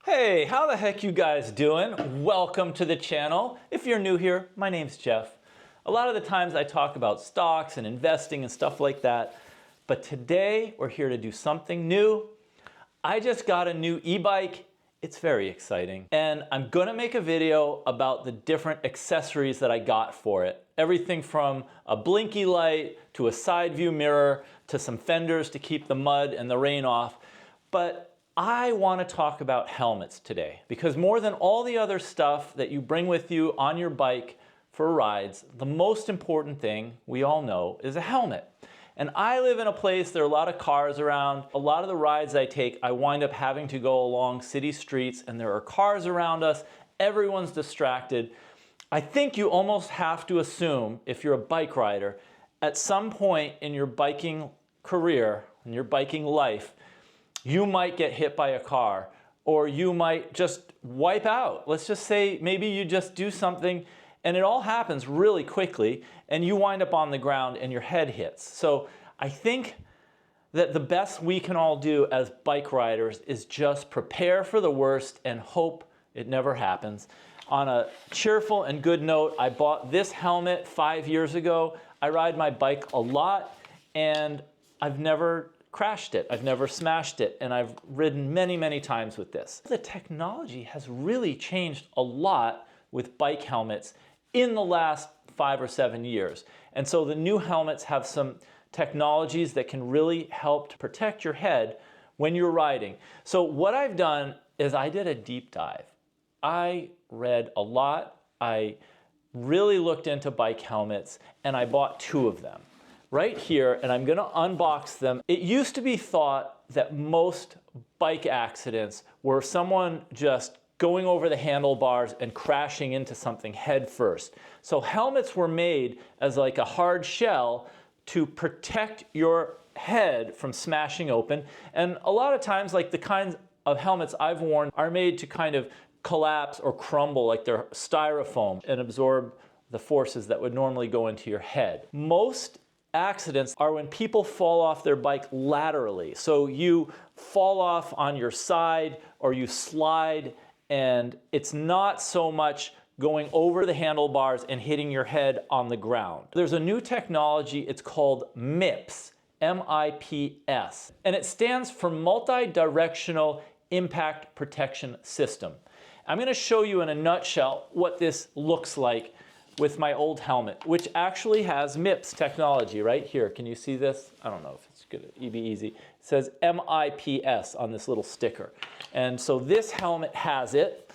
Hey, how the heck you guys doing? Welcome to the channel. If you're new here, my name's Jeff. A lot of the times I talk about stocks and investing and stuff like that, but today we're here to do something new. I just got a new e-bike. It's very exciting. And I'm gonna make a video about the different accessories that I got for it. Everything from a blinky light to a side view mirror to some fenders to keep the mud and the rain off. But I want to talk about helmets today because more than all the other stuff that you bring with you on your bike for rides, the most important thing we all know is a helmet. And I live in a place, there are a lot of cars around. A lot of the rides I take, I wind up having to go along city streets and there are cars around us. Everyone's distracted. I think you almost have to assume, if you're a bike rider, at some point in your biking career, in your biking life, you might get hit by a car or you might just wipe out. Let's just say maybe you just do something and it all happens really quickly and you wind up on the ground and your head hits. So I think that the best we can all do as bike riders is just prepare for the worst and hope it never happens. On a cheerful and good note, I bought this helmet 5 years ago. I ride my bike a lot and I've never crashed it, I've never smashed it, and I've ridden many, many times with this. The technology has really changed a lot with bike helmets in the last 5 or 7 years. And so the new helmets have some technologies that can really help to protect your head when you're riding. So what I've done is I did a deep dive. I read a lot, I really looked into bike helmets, and I bought 2 of them. Right here, and I'm gonna unbox them. It used to be thought that most bike accidents were someone just going over the handlebars and crashing into something head first. So helmets were made as like a hard shell to protect your head from smashing open. And a lot of times, like the kinds of helmets I've worn are made to kind of collapse or crumble, like they're styrofoam, and absorb the forces that would normally go into your head. Most accidents are when people fall off their bike laterally. So you fall off on your side or you slide and it's not so much going over the handlebars and hitting your head on the ground. There's a new technology, it's called MIPS, M-I-P-S, and it stands for Multi-Directional Impact Protection System. I'm going to show you in a nutshell what this looks like with my old helmet, which actually has MIPS technology right here. Can you see this? I don't know if it's going to be easy. It says MIPS on this little sticker. And so this helmet has it.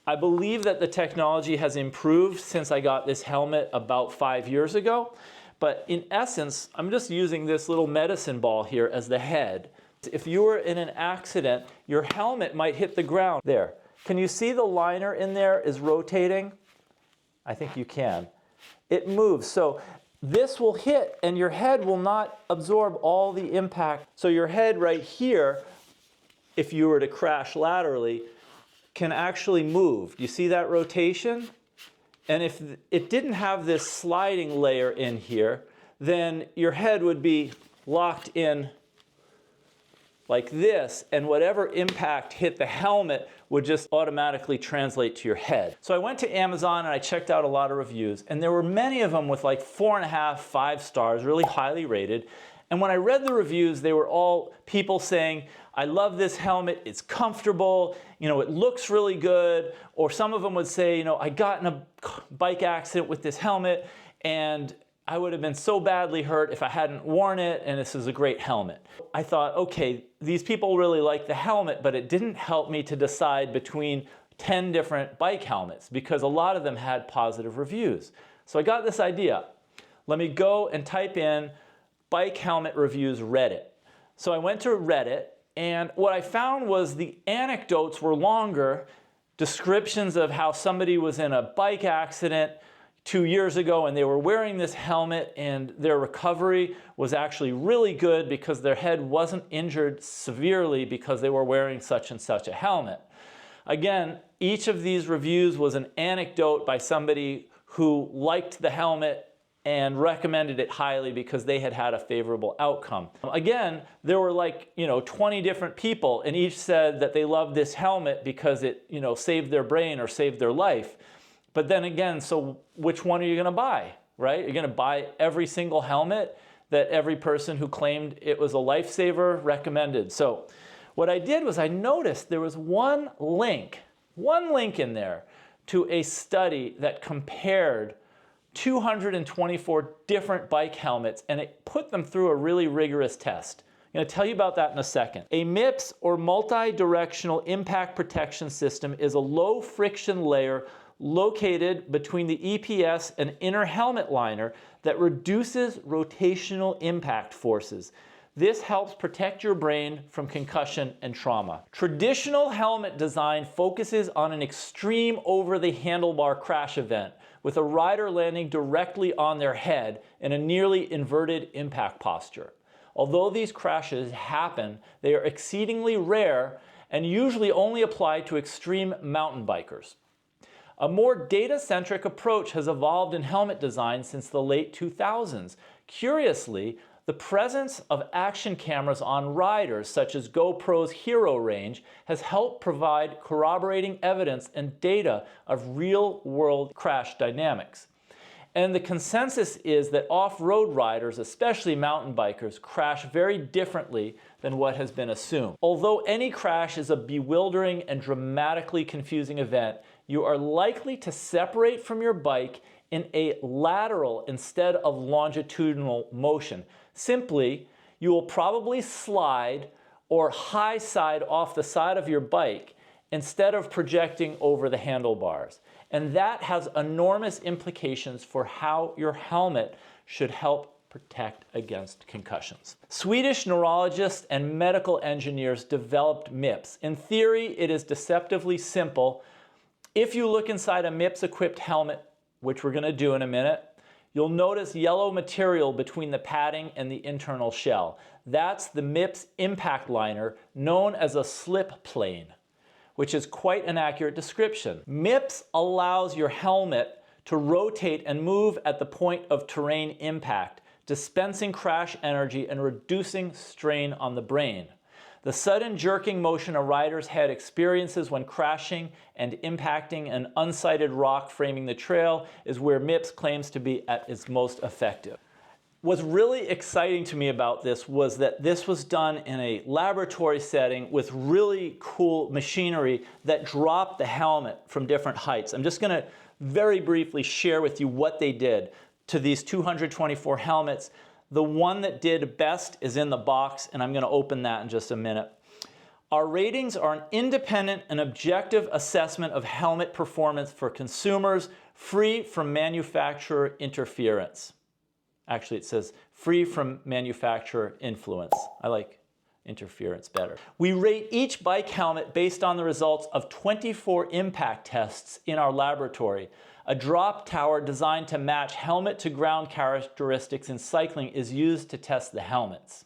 I believe that the technology has improved since I got this helmet about 5 years ago. But in essence, I'm just using this little medicine ball here as the head. If you were in an accident, your helmet might hit the ground. There. Can you see the liner in there is rotating? I think you can. It moves. So this will hit and your head will not absorb all the impact. So your head right here, if you were to crash laterally, can actually move. Do you see that rotation? And if it didn't have this sliding layer in here, then your head would be locked in like this, and whatever impact hit the helmet would just automatically translate to your head. So I went to Amazon and I checked out a lot of reviews, and there were many of them with like 4.5, 5 stars, really highly rated. And when I read the reviews, they were all people saying, I love this helmet, it's comfortable, you know, it looks really good. Or some of them would say, you know, I got in a bike accident with this helmet and I would have been so badly hurt if I hadn't worn it, and this is a great helmet. I thought, okay, these people really like the helmet, but it didn't help me to decide between 10 different bike helmets because a lot of them had positive reviews. So I got this idea. Let me go and type in bike helmet reviews Reddit. So I went to Reddit, and what I found was the anecdotes were longer, descriptions of how somebody was in a bike accident 2 years ago and they were wearing this helmet and their recovery was actually really good because their head wasn't injured severely because they were wearing such and such a helmet. Again, each of these reviews was an anecdote by somebody who liked the helmet and recommended it highly because they had had a favorable outcome. Again, there were like, 20 different people, and each said that they loved this helmet because it, saved their brain or saved their life. But then again, so which one are you gonna buy, right? You're gonna buy every single helmet that every person who claimed it was a lifesaver recommended. So what I did was I noticed there was one link in there to a study that compared 224 different bike helmets, and it put them through a really rigorous test. I'm going to tell you about that in a second. A MIPS, or multi-directional impact protection system, is a low friction layer located between the EPS and inner helmet liner that reduces rotational impact forces. This helps protect your brain from concussion and trauma. Traditional helmet design focuses on an extreme over-the-handlebar crash event, with a rider landing directly on their head in a nearly inverted impact posture. Although these crashes happen, they are exceedingly rare and usually only apply to extreme mountain bikers. A more data-centric approach has evolved in helmet design since the late 2000s. Curiously, the presence of action cameras on riders, such as GoPro's Hero range, has helped provide corroborating evidence and data of real-world crash dynamics. And the consensus is that off-road riders, especially mountain bikers, crash very differently than what has been assumed. Although any crash is a bewildering and dramatically confusing event, you are likely to separate from your bike in a lateral instead of longitudinal motion. Simply, you will probably slide or high side off the side of your bike instead of projecting over the handlebars. And that has enormous implications for how your helmet should help protect against concussions. Swedish neurologists and medical engineers developed MIPS. In theory, it is deceptively simple. If you look inside a MIPS-equipped helmet, which we're going to do in a minute, you'll notice yellow material between the padding and the internal shell. That's the MIPS impact liner, known as a slip plane, which is quite an accurate description. MIPS allows your helmet to rotate and move at the point of terrain impact, dispensing crash energy and reducing strain on the brain. The sudden jerking motion a rider's head experiences when crashing and impacting an unsighted rock framing the trail is where MIPS claims to be at its most effective. What's really exciting to me about this was that this was done in a laboratory setting with really cool machinery that dropped the helmet from different heights. I'm just going to very briefly share with you what they did to these 224 helmets. The one that did best is in the box, and I'm going to open that in just a minute. Our ratings are an independent and objective assessment of helmet performance for consumers, free from manufacturer interference. Actually, it says free from manufacturer influence. I like interference better. We rate each bike helmet based on the results of 24 impact tests in our laboratory. A drop tower designed to match helmet-to-ground characteristics in cycling is used to test the helmets.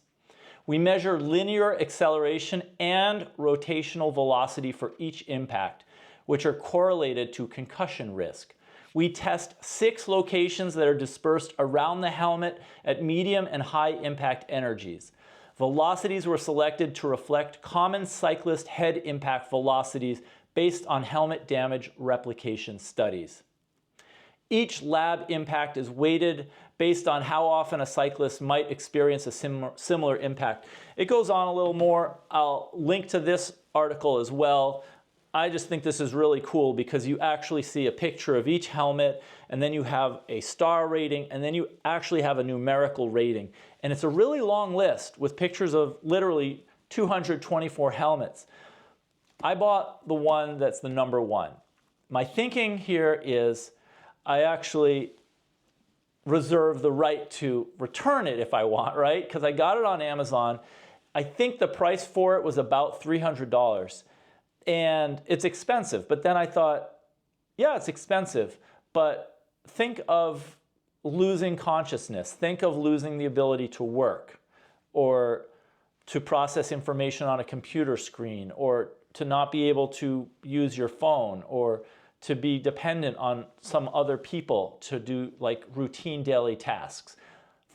We measure linear acceleration and rotational velocity for each impact, which are correlated to concussion risk. We test 6 locations that are dispersed around the helmet at medium and high impact energies. Velocities were selected to reflect common cyclist head impact velocities based on helmet damage replication studies. Each lab impact is weighted based on how often a cyclist might experience a similar impact. It goes on a little more. I'll link to this article as well. I just think this is really cool because you actually see a picture of each helmet, and then you have a star rating, and then you actually have a numerical rating. And it's a really long list with pictures of literally 224 helmets. I bought the one that's the number 1. My thinking here is I actually reserve the right to return it if I want, right? Because I got it on Amazon. I think the price for it was about $300. And it's expensive. But then I thought, yeah, it's expensive. But think of losing consciousness. Think of losing the ability to work or to process information on a computer screen or to not be able to use your phone or to be dependent on some other people to do like routine daily tasks.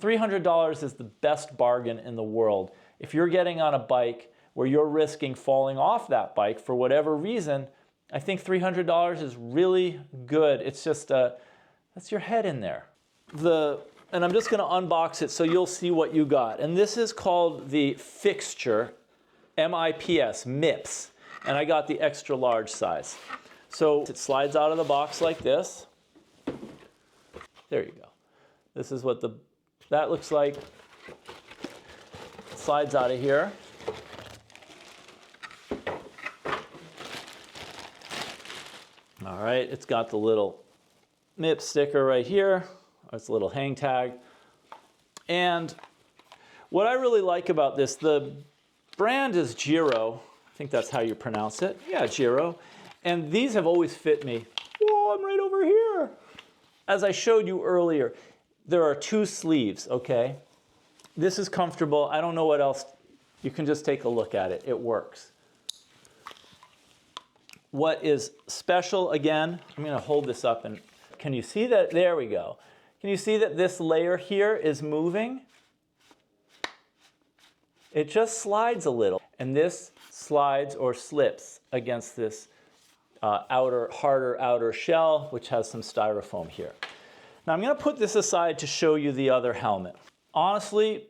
$300 is the best bargain in the world. If you're getting on a bike where you're risking falling off that bike for whatever reason, I think $300 is really good. It's just, that's your head in there. And I'm just gonna unbox it so you'll see what you got. And this is called the fixture, MIPS, MIPS. And I got the extra large size. So it slides out of the box like this. There you go. This is what that looks like. It slides out of here. All right, it's got the little MIPS sticker right here. It's a little hang tag. And what I really like about this, the brand is Giro. I think that's how you pronounce it. Yeah, Giro. And these have always fit me. Whoa, I'm right over here. As I showed you earlier, there are 2 sleeves, okay? This is comfortable. I don't know what else. You can just take a look at it. It works. What is special, again, I'm going to hold this up and can you see that? There we go. Can you see that this layer here is moving? It just slides a little. And this slides or slips against this harder outer shell, which has some styrofoam here. Now I'm going to put this aside to show you the other helmet. Honestly,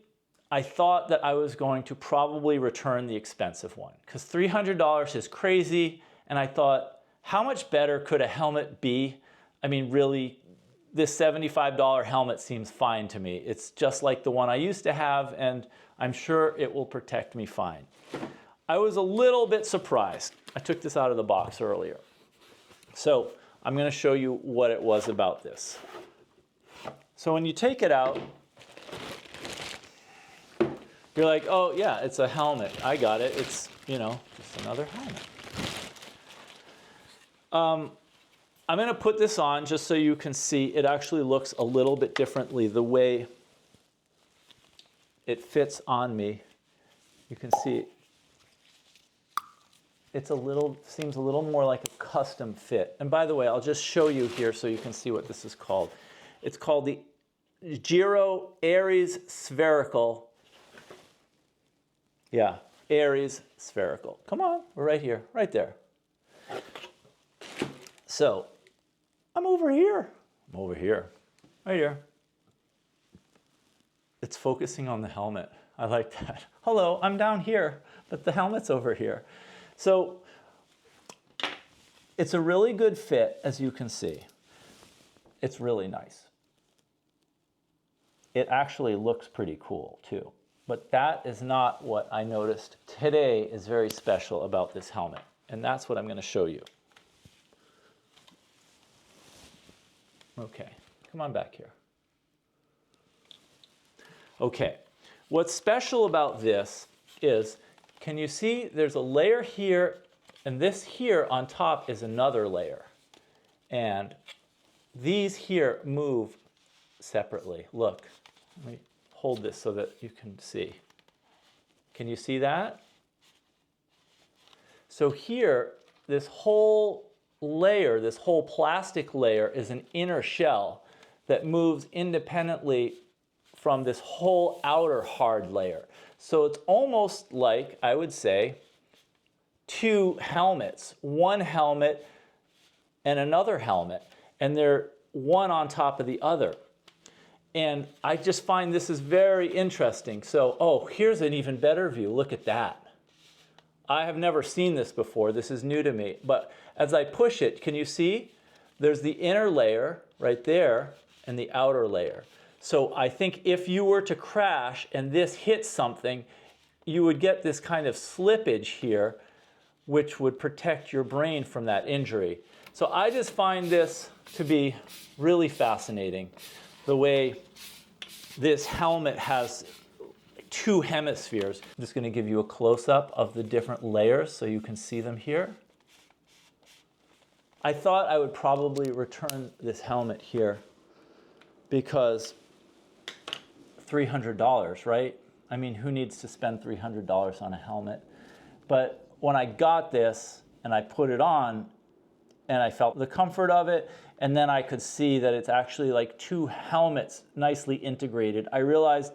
I thought that I was going to probably return the expensive one because $300 is crazy. And I thought, how much better could a helmet be? I mean, really, this $75 helmet seems fine to me. It's just like the one I used to have, and I'm sure it will protect me fine. I was a little bit surprised. I took this out of the box earlier. So I'm going to show you what it was about this. So when you take it out, you're like, oh yeah, it's a helmet. I got it. It's, you know, just another helmet. I'm going to put this on just so you can see it actually looks a little bit differently the way it fits on me. You can see it's seems a little more like a custom fit. And by the way, I'll just show you here so you can see what this is called. It's called the Giro Aries Spherical. Yeah, Aries Spherical. Come on, we're right here, right there. So, I'm over here. I'm over here, right here. It's focusing on the helmet. I like that. Hello, I'm down here, but the helmet's over here. So, it's a really good fit, as you can see. It's really nice. It actually looks pretty cool, too. But that is not what I noticed today is very special about this helmet. And that's what I'm going to show you. Okay, come on back here. Okay, what's special about this is, can you see there's a layer here, and this here on top is another layer. And these here move separately. Look, let me hold this so that you can see. Can you see that? So here, this whole layer, this whole plastic layer is an inner shell that moves independently from this whole outer hard layer. So it's almost like, I would say, 2 helmets, one helmet and another helmet, and they're one on top of the other. And I just find this is very interesting. So, oh, here's an even better view. Look at that. I have never seen this before. This is new to me. But as I push it, can you see? There's the inner layer right there and the outer layer. So I think if you were to crash and this hit something, you would get this kind of slippage here, which would protect your brain from that injury. So I just find this to be really fascinating, the way this helmet has 2 hemispheres. I'm just going to give you a close-up of the different layers so you can see them here. I thought I would probably return this helmet here because $300, right? I mean, who needs to spend $300 on a helmet? But when I got this and I put it on, and I felt the comfort of it. And then I could see that it's actually like two helmets nicely integrated. I realized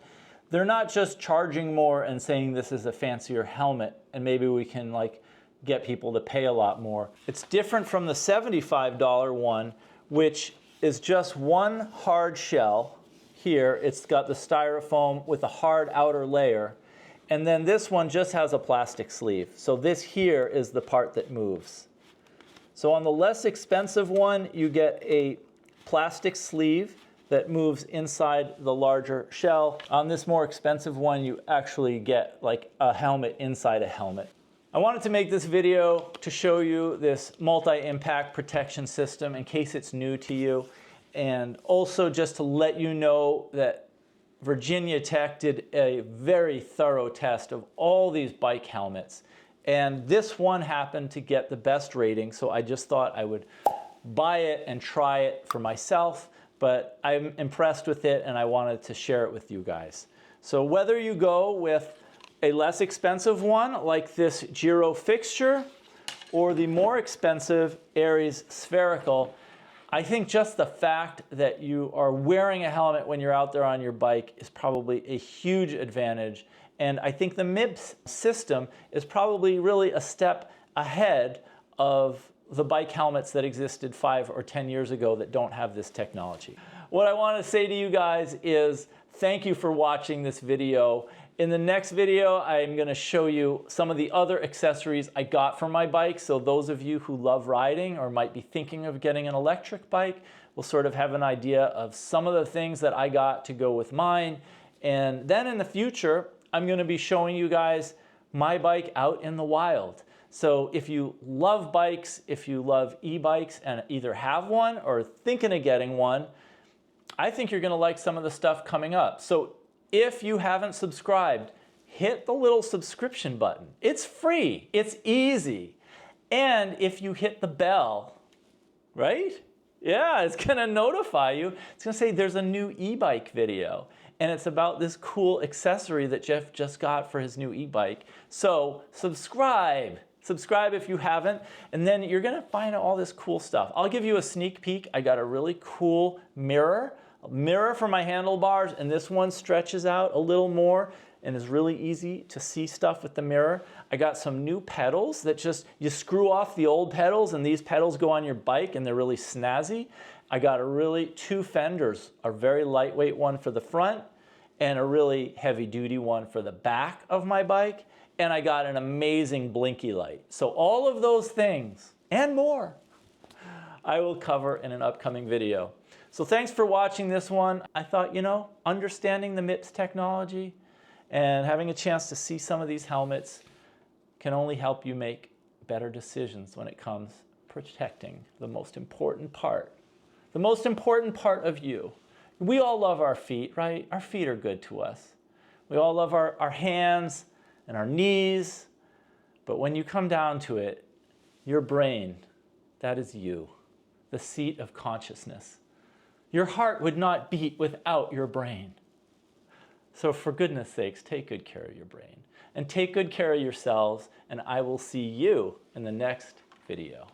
they're not just charging more and saying this is a fancier helmet and maybe we can like get people to pay a lot more. It's different from the $75 one, which is just one hard shell. Here, it's got the styrofoam with a hard outer layer. And then this one just has a plastic sleeve. So this here is the part that moves. So on the less expensive one, you get a plastic sleeve that moves inside the larger shell. On this more expensive one, you actually get like a helmet inside a helmet. I wanted to make this video to show you this multi-impact protection system in case it's new to you. And also just to let you know that Virginia Tech did a very thorough test of all these bike helmets. And this one happened to get the best rating, so I just thought I would buy it and try it for myself. But I'm impressed with it and I wanted to share it with you guys. So whether you go with a less expensive one like this Giro fixture or the more expensive Aries Spherical, I think just the fact that you are wearing a helmet when you're out there on your bike is probably a huge advantage. And I think the MIPS system is probably really a step ahead of the bike helmets that existed 5 or 10 years ago that don't have this technology. What I want to say to you guys is thank you for watching this video. In the next video, I'm going to show you some of the other accessories I got for my bike. So those of you who love riding or might be thinking of getting an electric bike will sort of have an idea of some of the things that I got to go with mine. And then in the future, I'm going to be showing you guys my bike out in the wild. So if you love bikes, if you love e-bikes and either have one or thinking of getting one, I think you're going to like some of the stuff coming up. So if you haven't subscribed, hit the little subscription button. It's free, it's easy. And if you hit the bell, right? Yeah, it's gonna notify you. It's gonna say there's a new e-bike video. And it's about this cool accessory that Jeff just got for his new e-bike. So subscribe. Subscribe if you haven't, and then you're gonna find out all this cool stuff. I'll give you a sneak peek. I got a really cool mirror for my handlebars, and this one stretches out a little more and is really easy to see stuff with the mirror. I got some new pedals that just, you screw off the old pedals and these pedals go on your bike and they're really snazzy. I got two fenders, a very lightweight one for the front and a really heavy duty one for the back of my bike. And I got an amazing blinky light. So all of those things and more I will cover in an upcoming video. So thanks for watching this one. I thought, you know, understanding the MIPS technology and having a chance to see some of these helmets can only help you make better decisions when it comes protecting the most important part of you. We all love our feet, right? Our feet are good to us. We all love our hands and our knees, but when you come down to it, your brain, that is you, the seat of consciousness. Your heart would not beat without your brain. So for goodness sakes, take good care of your brain and take good care of yourselves, and I will see you in the next video.